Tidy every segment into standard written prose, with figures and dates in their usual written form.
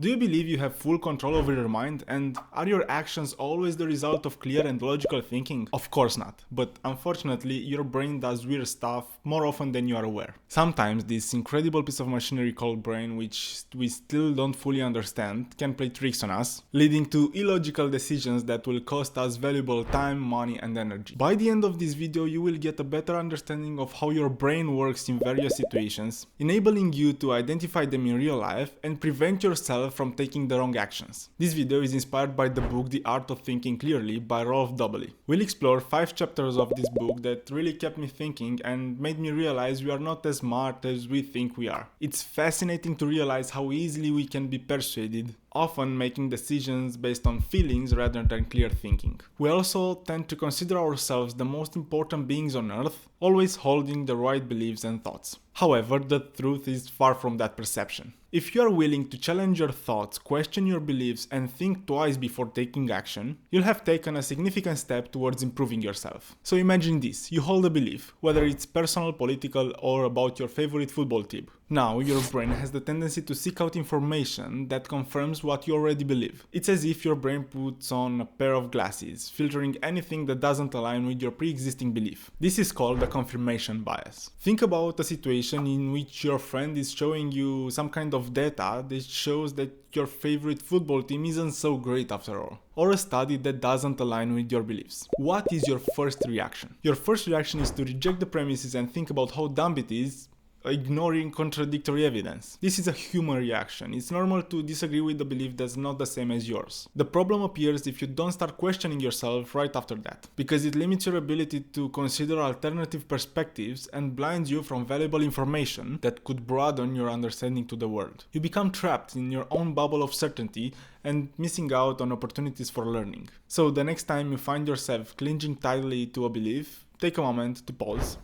Do you believe you have full control over your mind, and are your actions always the result of clear and logical thinking? Of course not, but unfortunately your brain does weird stuff more often than you are aware. Sometimes this incredible piece of machinery called brain, which we still don't fully understand, can play tricks on us, leading to illogical decisions that will cost us valuable time, money and energy. By the end of this video you will get a better understanding of how your brain works in various situations, enabling you to identify them in real life and prevent yourself from taking the wrong actions. This video is inspired by the book The Art of Thinking Clearly by Rolf W. We'll explore 5 chapters of this book that really kept me thinking and made me realize we are not as smart as we think we are. It's fascinating to realize how easily we can be persuaded, often making decisions based on feelings rather than clear thinking. We also tend to consider ourselves the most important beings on earth, always holding the right beliefs and thoughts. However, the truth is far from that perception. If you are willing to challenge your thoughts, question your beliefs, and think twice before taking action, you'll have taken a significant step towards improving yourself. So imagine this: you hold a belief, whether it's personal, political, or about your favorite football team. Now, your brain has the tendency to seek out information that confirms what you already believe. It's as if your brain puts on a pair of glasses, filtering anything that doesn't align with your pre-existing belief. This is called the confirmation bias. Think about a situation in which your friend is showing you some kind of data that shows that your favorite football team isn't so great after all, or a study that doesn't align with your beliefs. What is your first reaction? Your first reaction is to reject the premises and think about how dumb it is, ignoring contradictory evidence. This is a human reaction. It's normal to disagree with a belief that's not the same as yours. The problem appears if you don't start questioning yourself right after that, because it limits your ability to consider alternative perspectives and blinds you from valuable information that could broaden your understanding to the world. You become trapped in your own bubble of certainty and missing out on opportunities for learning. So the next time you find yourself clinging tightly to a belief, take a moment to pause.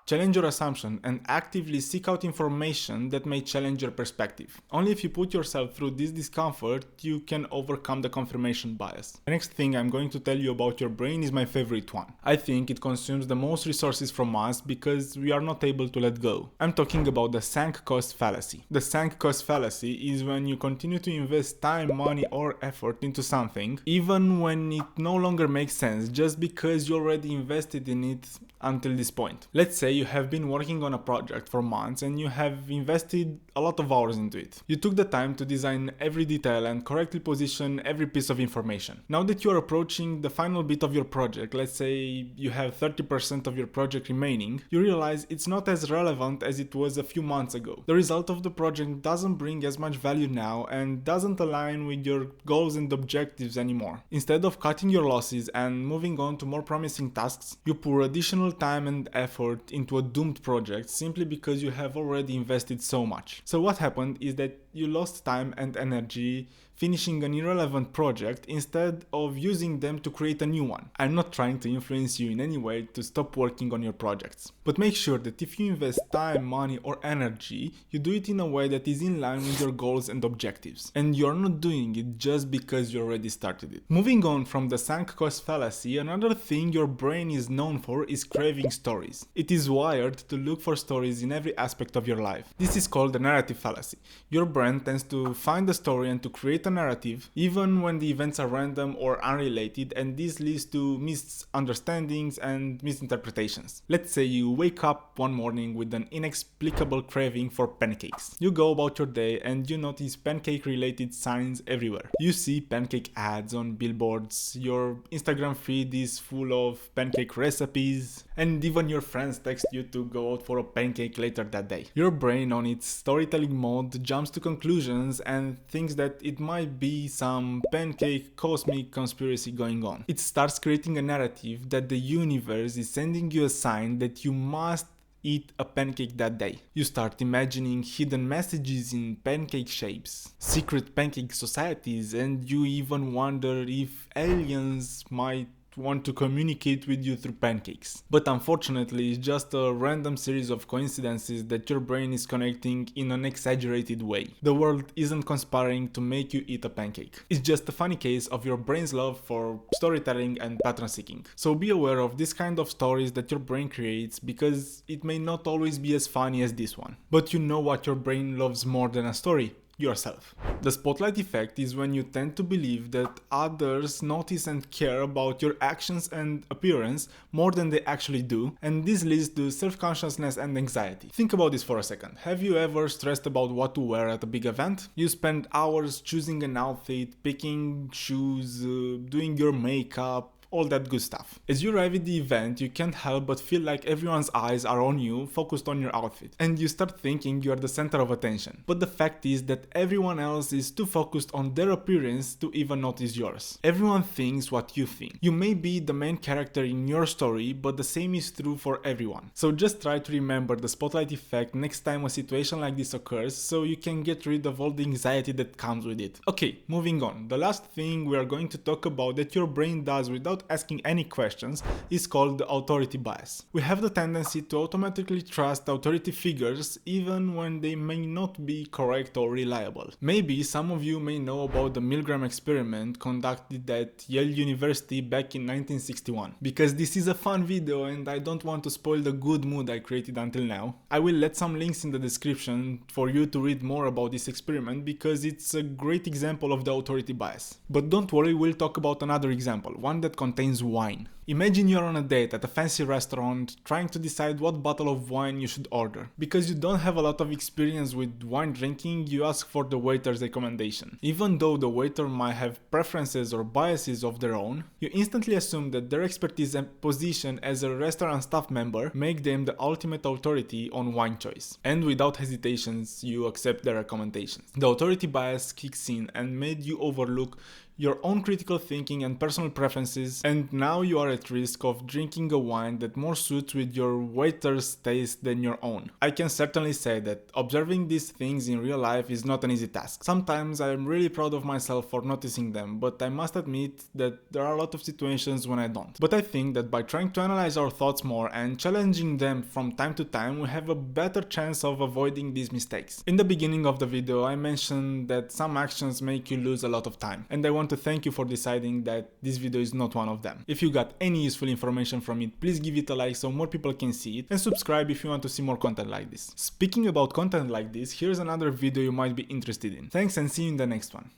Challenge your assumption and actively seek out information that may challenge your perspective. Only if you put yourself through this discomfort, you can overcome the confirmation bias. The next thing I'm going to tell you about your brain is my favorite one. I think it consumes the most resources from us because we are not able to let go. I'm talking about the sunk cost fallacy. The sunk cost fallacy is when you continue to invest time, money or effort into something, even when it no longer makes sense, just because you already invested in it until this point. Let's say you have been working on a project for months and you have invested a lot of hours into it. You took the time to design every detail and correctly position every piece of information. Now that you are approaching the final bit of your project, let's say you have 30% of your project remaining, you realize it's not as relevant as it was a few months ago. The result of the project doesn't bring as much value now and doesn't align with your goals and objectives anymore. Instead of cutting your losses and moving on to more promising tasks, you pour additional time and effort into a doomed project simply because you have already invested so much. So what happened is that you lost time and energy finishing an irrelevant project instead of using them to create a new one. I'm not trying to influence you in any way to stop working on your projects, but make sure that if you invest time, money or energy, you do it in a way that is in line with your goals and objectives, and you're not doing it just because you already started it. Moving on from the sunk cost fallacy, another thing your brain is known for is craving stories. It is wired to look for stories in every aspect of your life. This is called the narrative fallacy. Your brain tends to find a story and to create a narrative, even when the events are random or unrelated, and this leads to misunderstandings and misinterpretations. Let's say you wake up one morning with an inexplicable craving for pancakes. You go about your day and you notice pancake-related signs everywhere. You see pancake ads on billboards, your Instagram feed is full of pancake recipes, and even your friends text you to go out for a pancake later that day. Your brain, on its storytelling mode, jumps to conclusions and thinks that it might be some pancake cosmic conspiracy going on. It starts creating a narrative that the universe is sending you a sign that you must eat a pancake that day. You start imagining hidden messages in pancake shapes, secret pancake societies, and you even wonder if aliens might want to communicate with you through pancakes. But unfortunately, it's just a random series of coincidences that your brain is connecting in an exaggerated way. The world isn't conspiring to make you eat a pancake. It's just a funny case of your brain's love for storytelling and pattern seeking. So be aware of this kind of stories that your brain creates, because it may not always be as funny as this one. But you know what your brain loves more than a story? yourself. The spotlight effect is when you tend to believe that others notice and care about your actions and appearance more than they actually do, and this leads to self-consciousness and anxiety. Think about this for a second. Have you ever stressed about what to wear at a big event? You spend hours choosing an outfit, picking shoes, doing your makeup, all that good stuff. As you arrive at the event, you can't help but feel like everyone's eyes are on you, focused on your outfit, and you start thinking you are the center of attention. But the fact is that everyone else is too focused on their appearance to even notice yours. Everyone thinks what you think. You may be the main character in your story, but the same is true for everyone. So just try to remember the spotlight effect next time a situation like this occurs, so you can get rid of all the anxiety that comes with it. Okay, moving on. The last thing we are going to talk about that your brain does without asking any questions is called the authority bias. We have the tendency to automatically trust authority figures even when they may not be correct or reliable. Maybe some of you may know about the Milgram experiment conducted at Yale University back in 1961. Because this is a fun video and I don't want to spoil the good mood I created until now, I will let some links in the description for you to read more about this experiment because it's a great example of the authority bias. But don't worry, we'll talk about another example, one that contains wine. Imagine you're on a date at a fancy restaurant trying to decide what bottle of wine you should order. Because you don't have a lot of experience with wine drinking, you ask for the waiter's recommendation. Even though the waiter might have preferences or biases of their own, you instantly assume that their expertise and position as a restaurant staff member make them the ultimate authority on wine choice. And without hesitations, you accept their recommendations. The authority bias kicks in and made you overlook your own critical thinking and personal preferences, and now you are at risk of drinking a wine that more suits with your waiter's taste than your own. I can certainly say that observing these things in real life is not an easy task. Sometimes I am really proud of myself for noticing them, but I must admit that there are a lot of situations when I don't. But I think that by trying to analyze our thoughts more and challenging them from time to time, we have a better chance of avoiding these mistakes. In the beginning of the video, I mentioned that some actions make you lose a lot of time, and I want to thank you for deciding that this video is not one of them. If you got any useful information from it, please give it a like so more people can see it, and subscribe if you want to see more content like this. Speaking about content like this, here's another video you might be interested in. Thanks and see you in the next one.